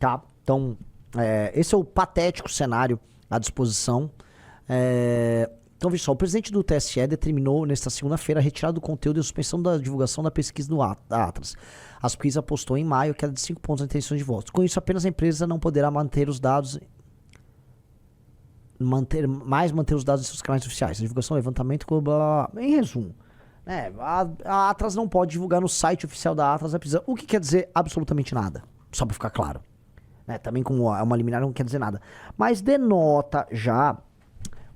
tá? Então, esse é o patético cenário à disposição. Então, veja só, o presidente do TSE determinou nesta segunda-feira a retirada do conteúdo e a suspensão da divulgação da pesquisa da Atlas. A pesquisa apostou em maio queda de 5 pontos na intenção de votos. Com isso, apenas a empresa não poderá manter os dados manter os dados em seus canais oficiais. A divulgação, levantamento, blá, blá, blá. Em resumo, a Atlas não pode divulgar no site oficial da Atlas a pesquisa, o que quer dizer absolutamente nada, só para ficar claro. Também como uma liminar não quer dizer nada. Mas denota já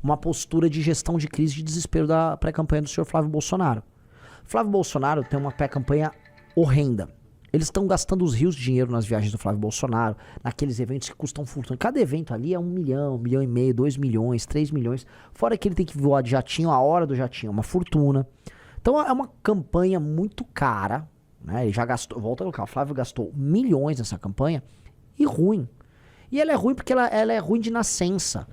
uma postura de gestão de crise e de desespero da pré-campanha do senhor Flávio Bolsonaro. Flávio Bolsonaro tem uma pré-campanha horrenda. Eles estão gastando os rios de dinheiro nas viagens do Flávio Bolsonaro, naqueles eventos que custam fortuna. Cada evento ali é 1 milhão, 1,5 milhão, 2 milhões, 3 milhões. Fora que ele tem que voar de jatinho, a hora do jatinho é uma fortuna. Então é uma campanha muito cara, né? Ele já gastou, volta ao local, o Flávio gastou milhões nessa campanha e ruim. E ela é ruim porque ela é ruim de nascença.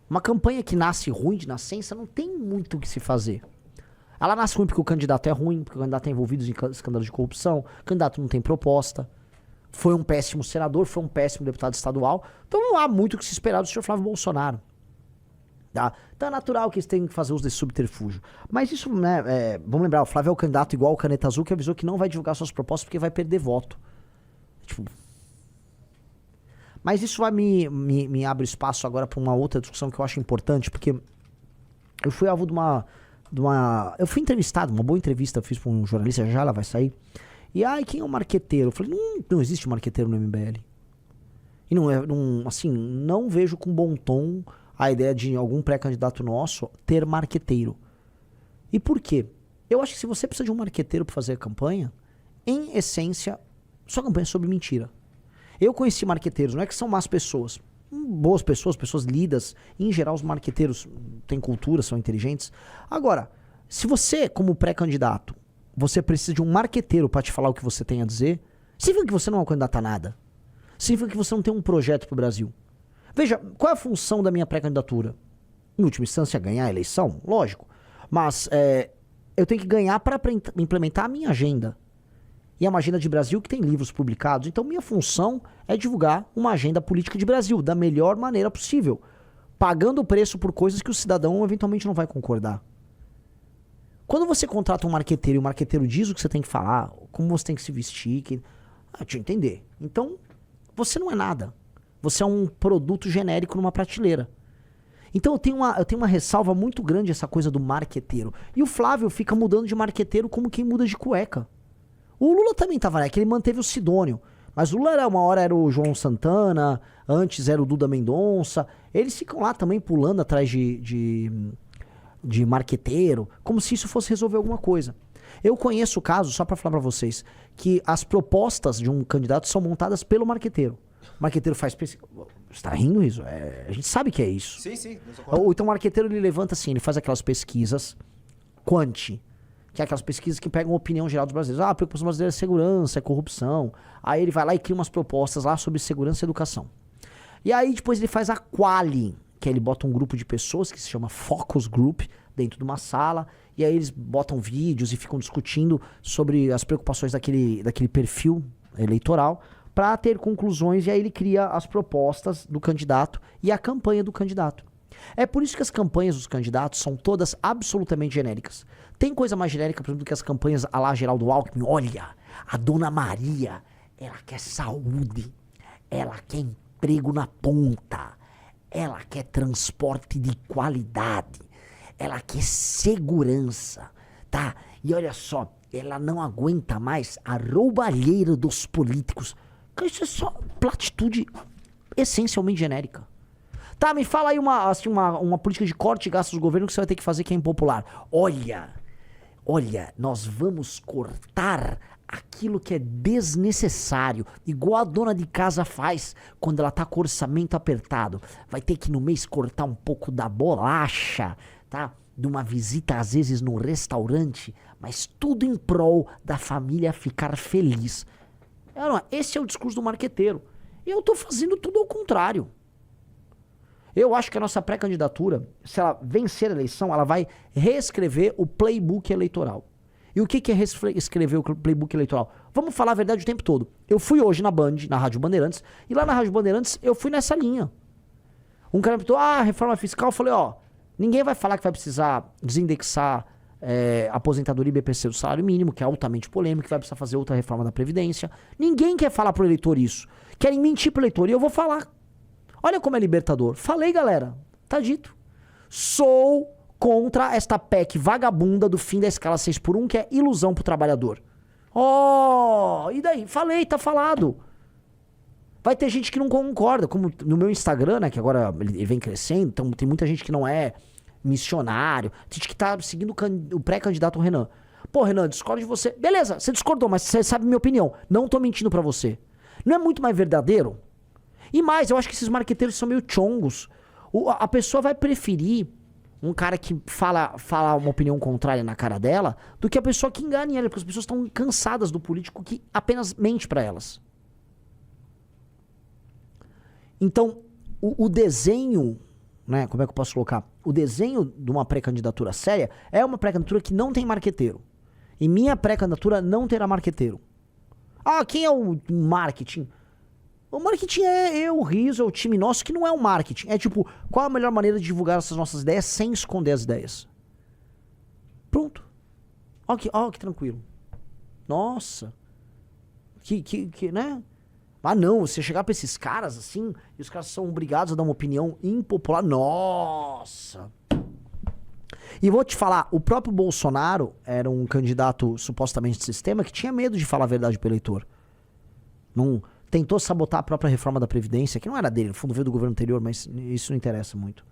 Uma campanha que nasce ruim de nascença não tem muito o que se fazer. Ela nasce ruim porque o candidato é ruim, porque o candidato é envolvido em escândalos de corrupção, o candidato não tem proposta, foi um péssimo senador, foi um péssimo deputado estadual, então não há muito o que se esperar do senhor Flávio Bolsonaro. Tá? Então é natural que eles tenham que fazer uso desse subterfúgio. Mas isso, vamos lembrar, o Flávio é o candidato igual o Caneta Azul que avisou que não vai divulgar suas propostas porque vai perder voto. Mas isso vai me abre espaço agora para uma outra discussão que eu acho importante, porque eu fui alvo de uma eu fui entrevistado, uma boa entrevista eu fiz para um jornalista, já ela vai sair. E quem é o marqueteiro? Eu falei, não existe marqueteiro no MBL. E não vejo com bom tom a ideia de algum pré-candidato nosso ter marqueteiro. E por quê? Eu acho que se você precisa de um marqueteiro para fazer a campanha, em essência, sua campanha é sobre mentira. Eu conheci marqueteiros, não é que são más pessoas. Boas pessoas, pessoas lidas. Em geral, os marqueteiros têm cultura, são inteligentes. Agora, se você, como pré-candidato, você precisa de um marqueteiro para te falar o que você tem a dizer, significa que você não é um candidato a nada. Significa que você não tem um projeto para o Brasil. Veja, qual é a função da minha pré-candidatura? Em última instância, ganhar a eleição? Lógico. Mas eu tenho que ganhar para implementar a minha agenda. E é uma agenda de Brasil que tem livros publicados. Então, minha função é divulgar uma agenda política de Brasil da melhor maneira possível, pagando o preço por coisas que o cidadão eventualmente não vai concordar. Quando você contrata um marqueteiro e o marqueteiro diz o que você tem que falar, como você tem que se vestir, deixa eu entender. Então, você não é nada. Você é um produto genérico numa prateleira. Então, eu tenho uma ressalva muito grande essa coisa do marqueteiro. E o Flávio fica mudando de marqueteiro como quem muda de cueca. O Lula também estava, que ele manteve o Sidônio. Mas o Lula uma hora era o João Santana, antes era o Duda Mendonça. Eles ficam lá também pulando atrás de marqueteiro, como se isso fosse resolver alguma coisa. Eu conheço o caso, só para falar para vocês, que as propostas de um candidato são montadas pelo marqueteiro. O marqueteiro faz pesquisa. Você tá rindo isso? A gente sabe que é isso. Sim. Ou então o marqueteiro ele levanta assim, ele faz aquelas pesquisas que é aquelas pesquisas que pegam a opinião geral dos brasileiros. A preocupação brasileira é segurança, é corrupção. Aí ele vai lá e cria umas propostas lá sobre segurança e educação. E aí depois ele faz a quali, que aí ele bota um grupo de pessoas que se chama Focus Group dentro de uma sala, e aí eles botam vídeos e ficam discutindo sobre as preocupações daquele perfil eleitoral para ter conclusões, e aí ele cria as propostas do candidato e a campanha do candidato. É por isso que as campanhas dos candidatos são todas absolutamente genéricas. Tem coisa mais genérica, por exemplo, do que as campanhas à la Geraldo Alckmin. Olha, a Dona Maria, ela quer saúde, ela quer emprego na ponta, ela quer transporte de qualidade, ela quer segurança, tá? E olha só, ela não aguenta mais a roubalheira dos políticos. Isso é só platitude essencialmente genérica. Tá, me fala aí uma política de corte de gastos do governo que você vai ter que fazer que é impopular. Olha, nós vamos cortar aquilo que é desnecessário, igual a dona de casa faz quando ela tá com o orçamento apertado. Vai ter que no mês cortar um pouco da bolacha, tá? De uma visita às vezes no restaurante, mas tudo em prol da família ficar feliz. Esse é o discurso do marqueteiro. Eu tô fazendo tudo ao contrário. Eu acho que a nossa pré-candidatura, se ela vencer a eleição, ela vai reescrever o playbook eleitoral. E o que é escrever o playbook eleitoral? Vamos falar a verdade o tempo todo. Eu fui hoje na Band, na Rádio Bandeirantes, e lá na Rádio Bandeirantes eu fui nessa linha. Um cara me perguntou, reforma fiscal, eu falei, ninguém vai falar que vai precisar desindexar aposentadoria e BPC do salário mínimo, que é altamente polêmico, que vai precisar fazer outra reforma da Previdência. Ninguém quer falar pro eleitor isso. Querem mentir pro eleitor, e eu vou falar. Olha como é libertador. Falei, galera. Tá dito. Sou contra esta PEC vagabunda do fim da escala 6x1, que é ilusão pro trabalhador. E daí? Falei, tá falado. Vai ter gente que não concorda, como no meu Instagram, né, que agora ele vem crescendo, então tem muita gente que não é missionário, tem gente que tá seguindo o pré-candidato Renan. Pô, Renan, discordo de você. Beleza, você discordou, mas você sabe minha opinião. Não tô mentindo pra você. Não é muito mais verdadeiro? E mais, eu acho que esses marqueteiros são meio chongos. A pessoa vai preferir um cara que fala uma opinião contrária na cara dela do que a pessoa que engane ela, porque as pessoas estão cansadas do político que apenas mente pra elas. Então, o desenho, né, como é que eu posso colocar? O desenho de uma pré-candidatura séria é uma pré-candidatura que não tem marqueteiro. E minha pré-candidatura não terá marqueteiro. Quem é o marketing? O marketing é eu, o Riso, é o time nosso, que não é um marketing. É tipo, qual a melhor maneira de divulgar essas nossas ideias sem esconder as ideias? Pronto. Ó que tranquilo. Nossa. Né? Não, você chegar pra esses caras assim, e os caras são obrigados a dar uma opinião impopular. Nossa. E vou te falar, o próprio Bolsonaro era um candidato supostamente de sistema que tinha medo de falar a verdade pro eleitor. Tentou sabotar a própria reforma da Previdência, que não era dele, no fundo veio do governo anterior, mas isso não interessa muito.